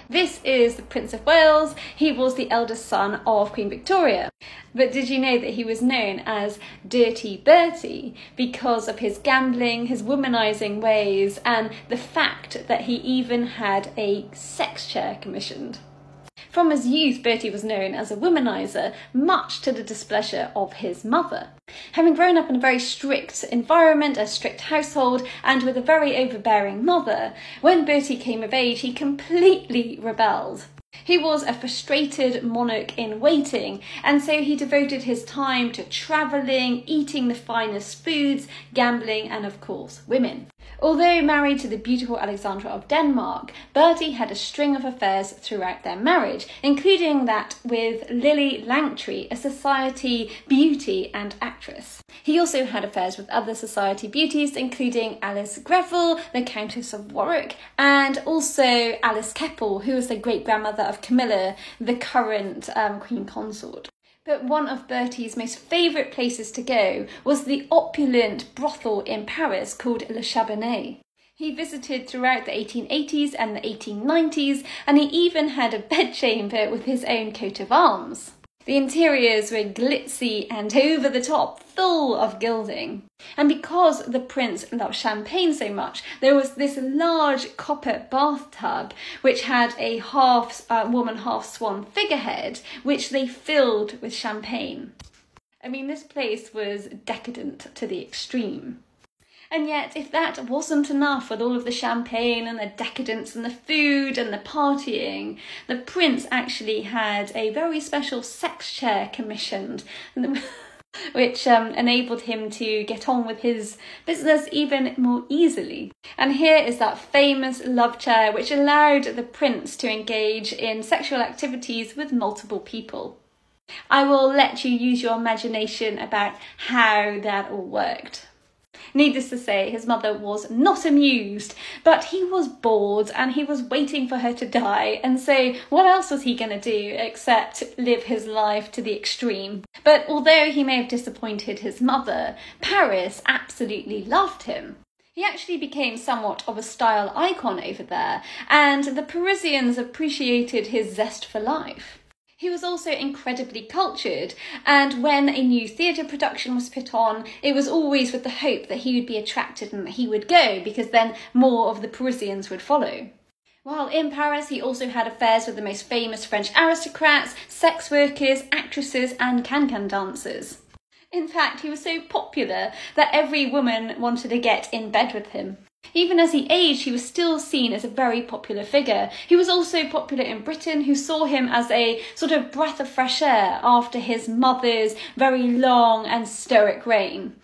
This is the Prince of Wales. He was the eldest son of Queen Victoria. But did you know that he was known as Dirty Bertie because of his gambling, his womanising ways, and the fact that he even had a sex chair commissioned? From his youth, Bertie was known as a womaniser, much to the displeasure of his mother. Having grown up in a very strict environment, a strict household, and with a very overbearing mother, when Bertie came of age, he completely rebelled. He was a frustrated monarch in waiting, and so he devoted his time to travelling, eating the finest foods, gambling, and of course, women. Although married to the beautiful Alexandra of Denmark, Bertie had a string of affairs throughout their marriage, including that with Lily Langtry, a society beauty and actress. He also had affairs with other society beauties, including Alice Greville, the Countess of Warwick, and also Alice Keppel, who was the great-grandmother of Camilla, the current Queen Consort. But one of Bertie's most favourite places to go was the opulent brothel in Paris called Le Chabanais. He visited throughout the 1880s and the 1890s, and he even had a bedchamber with his own coat of arms. The interiors were glitzy and over the top, full of gilding. And because the prince loved champagne so much, there was this large copper bathtub which had a half woman, half swan figurehead, which they filled with champagne. I mean, this place was decadent to the extreme. And yet, if that wasn't enough with all of the champagne and the decadence and the food and the partying, the prince actually had a very special sex chair commissioned, which enabled him to get on with his business even more easily. And here is that famous love chair which allowed the prince to engage in sexual activities with multiple people. I will let you use your imagination about how that all worked. Needless to say, his mother was not amused, but he was bored and he was waiting for her to die, and so what else was he going to do except live his life to the extreme? But although he may have disappointed his mother, Paris absolutely loved him. He actually became somewhat of a style icon over there, and the Parisians appreciated his zest for life. He was also incredibly cultured, and when a new theatre production was put on, it was always with the hope that he would be attracted and that he would go, because then more of the Parisians would follow. While in Paris, he also had affairs with the most famous French aristocrats, sex workers, actresses, and can-can dancers. In fact, he was so popular that every woman wanted to get in bed with him. Even as he aged, he was still seen as a very popular figure. He was also popular in Britain, who saw him as a sort of breath of fresh air after his mother's very long and stoic reign.